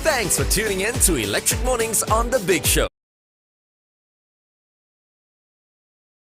Thanks for tuning in to Electric Mornings on The Big Show.